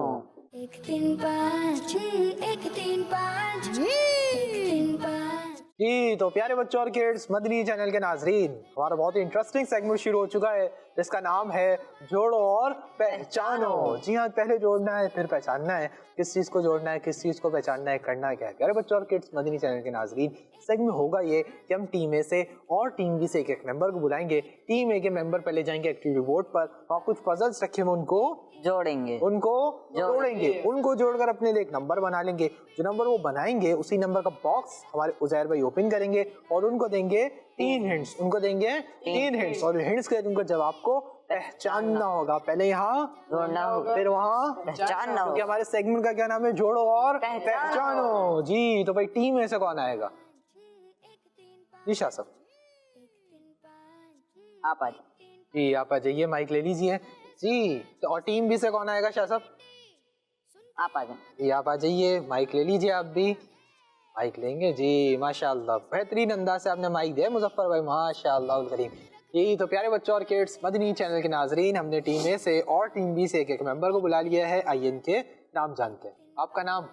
Speaker 3: 1 3 5 1 3 5 1 3 5.
Speaker 1: جی تو پیارے بچوں اور کڈس مدنی چینل کے ناظرین، ہمارا بہت ہی انٹرسٹنگ سیگمنٹ شروع ہو چکا ہے جس کا نام ہے جوڑو اور پہچانو. جی ہاں، پہلے جوڑنا ہے پھر پہچاننا ہے. کس چیز کو جوڑنا ہے، کس چیز کو پہچاننا ہے، کرنا کیا ہے. پیارے بچوں اور کڈس مدنی چینل کے ناظرین، سیگمنٹ ہوگا یہ کہ ہم ٹیم اے سے اور ٹیم بی سے ایک ایک ممبر کو بلائیں گے. ٹیم اے کے ممبر پہلے جائیں گے ایکٹیویٹی بورڈ پر اور کچھ پزلز رکھے ہوئے ان کو
Speaker 2: جوڑیں گے.
Speaker 1: جوڑیں گے. ان کو جوڑ کر اپنے لیے ایک نمبر بنا لیں گے. جو نمبر وہ بنائیں گے اسی نمبر کا باکس ہمارے عزیر بھائی اوپن کریں گے اور ان کو دیں گے 3 ہنٹس. ان کو دیں گے 3 ہنٹس اور ہنٹس کے ان کو جواب کو پہچاننا ہوگا. پہلے یہاں
Speaker 2: جوڑنا ہوگا،
Speaker 1: پھر وہاں
Speaker 2: پہچاننا
Speaker 1: کیونکہ
Speaker 2: ہوگا.
Speaker 1: ہمارے سیگمنٹ کا کیا نام ہے؟ جوڑو اور پہچانو. جی تو بھائی ٹیم میں سے کون آئے گا؟ جی شاہ صاحب
Speaker 2: آپ آ جائیں.
Speaker 1: جی آپ آ جائیے، مائک لے لیجیے. جی تو اور ٹیم بی سے کون آئے گا شاہ صاحب؟
Speaker 2: آپ آ جائیں.
Speaker 1: جی آپ آ جائیے، مائک لے لیجیے. آپ بھی مائک لیں گے. جی ماشاء اللہ، بہترین انداز سے آپ نے مائک دیا مظفر بھائی، ماشاء اللہ الکریم. جی تو پیارے بچوں اور کڈس مدنی چینل کے ناظرین، ہم نے ٹیم اے سے اور ٹیم بی سے ایک ایک ممبر کو بلا لیا ہے. آئیے ان کے نام جانتے ہیں. آپ کا نام؟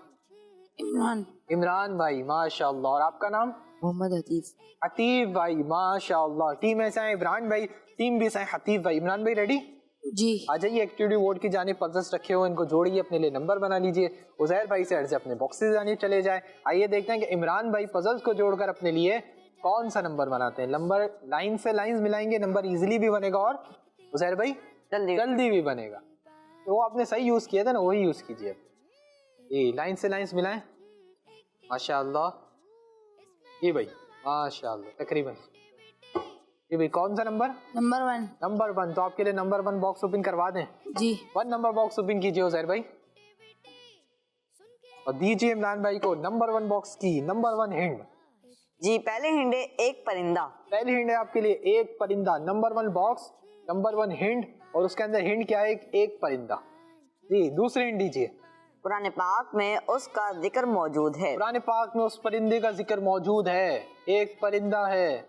Speaker 5: عمران.
Speaker 1: عمران بھائی، ماشاء اللہ. اور آپ کا نام؟
Speaker 5: محمد حتیف.
Speaker 1: عتیف بھائی، ماشاء اللہ. ٹیم اے سے ہیں عمران بھائی، ٹیم بی سے ہیں حتیف بھائی. عمران بھائی ریڈی؟
Speaker 5: جی.
Speaker 1: آ جائیے، ایکٹیویٹی بورڈ کی جانب پزلز رکھے ہوئے ان کو جوڑیے، اپنے لیے نمبر بنا لیجیے. عزیر بھائی سے اپنے باکسز جانب چلے جائیں. آئیے دیکھتے ہیں کہ عمران بھائی پزلز کو جوڑ کر اپنے لیے کون سا نمبر بناتے ہیں. نمبر لائن سے لائنز ملائیں گے، نمبر ایزیلی بھی بنے گا اور عزیر بھائی جلدی بھی بنے گا. تو وہ آپ نے صحیح یوز کیا تھا نا، وہی یوز کیجیے. جی لائن سے لائنز ملائیں، ماشاء اللہ. جی بھائی ماشاء اللہ تقریباً. جی بھائی کون سا نمبر؟
Speaker 5: نمبر 1.
Speaker 1: نمبر 1. تو آپ کے لیے نمبر 1 باکس اوپن کروا دیں.
Speaker 5: جی.
Speaker 1: 1 نمبر باکس اوپن کیجیے عزیر بھائی اور دیجیے عمران بھائی کو نمبر 1 باکس کی نمبر 1 ہنٹ.
Speaker 2: جی پہلے ہنٹ ہے ایک پرندہ.
Speaker 1: پہلی ہنٹ ہے آپ کے لیے ایک پرندہ. نمبر 1 باکس، نمبر 1 ہنٹ اور اس کے اندر ہنٹ کیا ہے؟ ایک پرندہ. جی دوسری ہنٹ دیجیے.
Speaker 2: قرآن پاک میں اس کا ذکر موجود ہے.
Speaker 1: قرآن پاک میں اس پرندے کا ذکر موجود ہے. ایک پرندہ ہے.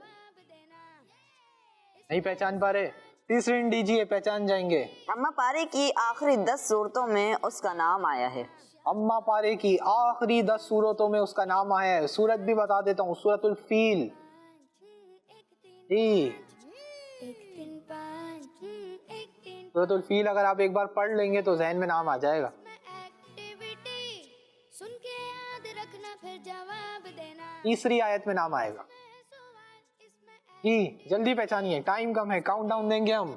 Speaker 1: نہیں پہچان پا رہے؟ تیسری ہنٹ دیجیے، پہچان جائیں گے.
Speaker 2: اما پارے کی آخری 10 صورتوں میں اس کا نام آیا ہے.
Speaker 1: اما پارے کی آخری 10 سورتوں میں اس کا نام آیا ہے. سورت بھی بتا دیتا ہوں، سورت الفیل. جی سورت الفیل اگر آپ ایک بار پڑھ لیں گے تو ذہن میں نام آ جائے گا.
Speaker 3: سن کے یاد رکھنا پھر جواب دینا.
Speaker 1: تیسری آیت میں نام آئے گا. جی جلدی پہچانیے، ٹائم کم ہے، کاؤنٹ ڈاؤن دیں گے ہم.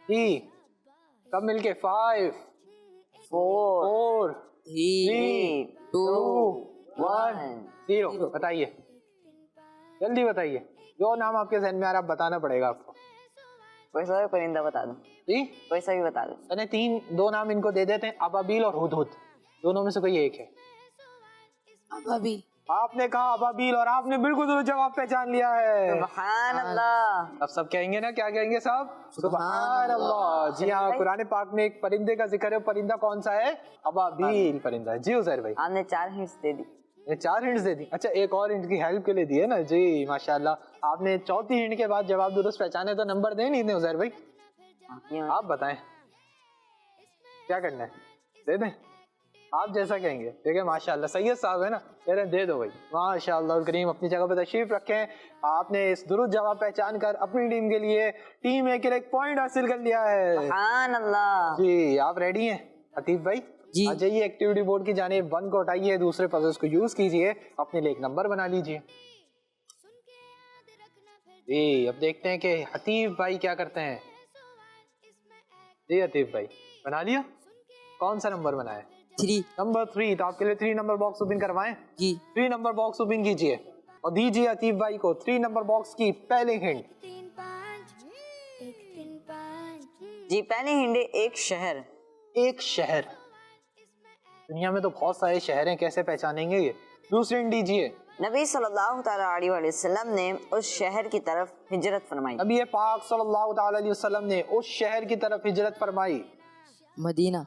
Speaker 1: جی کب مل کے 5 4 3 2 1 0. بتائیے جلدی بتائیے. جو نام آپ کے ذہن میں آ رہا ہے بتانا پڑے گا آپ کو.
Speaker 2: کوئی سا بھی پرندہ بتا دوں.
Speaker 1: جی
Speaker 2: کوئی سا بھی بتا دوں.
Speaker 1: چلیں 2 نام ان کو دے دیتے ہیں، ابابیل اور ہدہد. دونوں میں سے کوئی ایک ہے.
Speaker 5: ابابیل.
Speaker 1: آپ نے کہا ابابیل اور آپ نے بالکل درست جواب پہچان لیا ہے.
Speaker 2: سبحان اللہ.
Speaker 1: اب سب کہیں گے نا، کیا کہیں گے صاحب؟ سبحان اللہ. جی ہاں، قرآن پاک میں ایک پرندے کا ذکر ہے. پرندہ کون سا ہے؟ ابابیل پرندہ. جی عزیر بھائی
Speaker 2: آپ نے 4 ہنٹس دے دی.
Speaker 1: 4 ہنٹس دے دی. اچھا ایک اور ہنٹ کی ہیلپ کے لیے دی ہے نا. جی ماشاء اللہ، آپ نے چوتھی ہنٹ کے بعد جواب درست پہچانے تو نمبر دیں نہیں دیں عزیر بھائی؟ آپ بتائیں کیا کرنا ہے، دے دیں آپ جیسا کہیں گے. دیکھیں ماشاء اللہ سید صاحب ہے نا، کہہ رہے ہیں دے دو بھائی. ماشاء اللہ کریم. اپنی جگہ پہ تشریف رکھیں. آپ نے اس درست جواب پہچان کر اپنی ٹیم کے لیے، ٹیم اے کے لیے 1 پوائنٹ حاصل کر لیا ہے.
Speaker 2: سبحان اللہ.
Speaker 1: جی آپ ریڈی ہیں عتیف بھائی؟
Speaker 5: جی.
Speaker 1: آ جائیے ایکٹیویٹی بورڈ کی جانب 1 کو ہٹائیے، دوسرے پزلز کو یوز کیجیے، اپنے لیے ایک نمبر بنا لیجیے. جی اب دیکھتے ہیں کہ عتیف بھائی کیا کرتے ہیں. جی عتیف بھائی بنا لیا؟ کون سا نمبر بنایا؟
Speaker 5: 3.
Speaker 1: نمبر 3. تو آپ کے لیے 3 نمبر باکس اوپن کروائیں.
Speaker 5: جی.
Speaker 1: 3 نمبر باکس اوپن کیجیے اور دیجیے عتیف بھائی کو 3 نمبر باکس کی پہلی ہنٹ.
Speaker 3: 3 5 1 3 5.
Speaker 2: جی پہلے ہنٹ ہے ایک شہر.
Speaker 1: ایک شہر. دنیا میں تو بہت سارے شہر ہیں، کیسے پہچانیں گے یہ؟ دوسری ہنٹ دیجیے.
Speaker 2: نبی صلی اللہ تعالیٰ علیہ وسلم نے اس شہر کی طرف ہجرت فرمائی.
Speaker 1: نبی پاک صلی اللہ تعالی علیہ وسلم نے اس شہر کی طرف ہجرت فرمائی.
Speaker 5: مدینہ.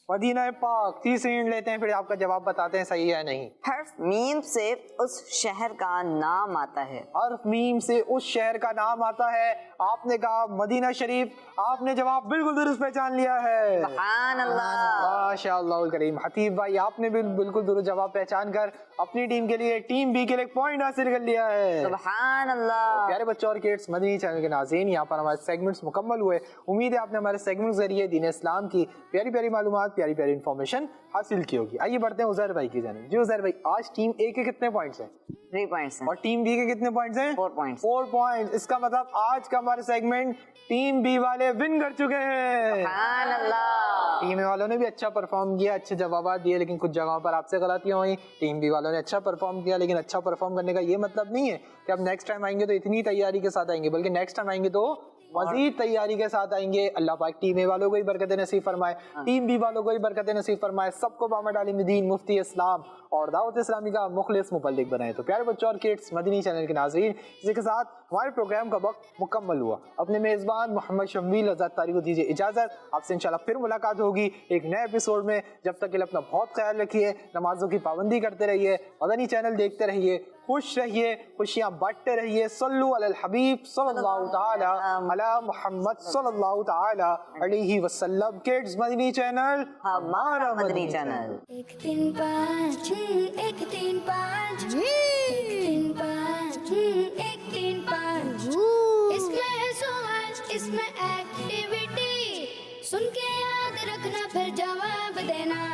Speaker 1: مدینہ پاک 30 سیکنڈ لیتے ہیں, پھر آپ کا جواب بتاتے ہیں صحیح ہے نہیں.
Speaker 2: حرف میم سے اس شہر کا نام آتا ہے.
Speaker 1: حرف میم سے اس شہر کا نام آتا ہے. آپ نے کہا مدینہ شریف, آپ نے جواب بالکل درست پہچان لیا ہے.
Speaker 2: سبحان اللہ.
Speaker 1: ماشاء اللہ الکریم. حتیب بھائی آپ نے بھی بالکل درست جواب پہچان کر اپنی ٹیم کے لیے, ٹیم بی کے لیے ایک پوائنٹ حاصل کر لیا ہے.
Speaker 2: سبحان اللہ.
Speaker 1: پیارے بچوں اور کڈس, مدنی چینل کے ناظرین, یہاں پر ہمارے سیگمنٹس مکمل ہوئے. امید ہے آپ نے ہمارے سیگمنٹ ذریعے دین اسلام کی پیاری پیاری معلومات, پیاری پیاری انفارمیشن حاصل کی ہوگی. آئیے بڑھتے ہیں عزیر بھائی کی جانب. جی عزیر بھائی, آج ٹیم اے کے کتنے پوائنٹس ہیں؟
Speaker 2: 3 پوائنٹس ہیں.
Speaker 1: اور ٹیم بی کے کتنے پوائنٹس ہیں؟
Speaker 2: 4 پوائنٹس.
Speaker 1: 4 پوائنٹس. اس کا مطلب آج کا ہمارا سیگمنٹ ٹیم بی والے ون کر چکے ہیں.
Speaker 2: سبحان اللہ.
Speaker 1: ٹیم اے والوں نے بھی اچھا پرفارم کیا, اچھے جوابات دیے, لیکن کچھ جگہوں پر آپ سے غلطیاں ہوئی. ٹیم بی والوں نے اچھا پرفارم کیا, لیکن اچھا پرفارم کرنے کا یہ مطلب نہیں ہے کہ اب نیکسٹ ٹائم آئیں گے تو اتنی تیاری کے ساتھ آئیں گے, بلکہ نیکسٹ ٹائم آئیں گے تو مزید تیاری کے ساتھ آئیں گے. اللہ پاک ٹیم اے والوں کو ہی برکت نصیب فرمائے, ٹیم بی والوں کو ہی برکت نصیب فرمائے. سب کو محمد عالم دین, مفتی اسلام اور دعوت اسلامی کا مخلص مبلغ بنائے. تو پیارے بچوں اور کڈس, مدنی چینل کے ناظرین, اسی کے ساتھ ہمارے پروگرام کا وقت مکمل ہوا. اپنے میزبان محمد شمیل آزاد طاری کو دیجیے اجازت. آپ سے انشاءاللہ پھر ملاقات ہوگی ایک نئے ایپیسوڈ میں. جب تک کے لیے اپنا بہت خیال رکھیے, نمازوں کی پابندی کرتے رہیے, مدنی چینل دیکھتے رہیے, خوش رہیے, خوشیاں بانٹتے رہیے. صلو علی الحبیب صلی اللہ تعالی علی محمد صلی اللہ تعالی علیہ وسلم. کڈس مدنی چینل
Speaker 2: ہمارا مدنی چینل.
Speaker 3: 1 3 5 1 3 5 1 3 5 1 3 5. اس میں ہے سوال, اس میں ایکٹیویٹی, سن کے یاد رکھنا پھر جواب دینا.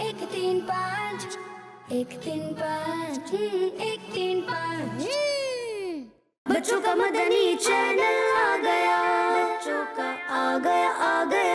Speaker 3: 1 3 5 1 3 5 1 3 5. بچوں کا مدنی چینل آ گیا, بچوں کا آ گیا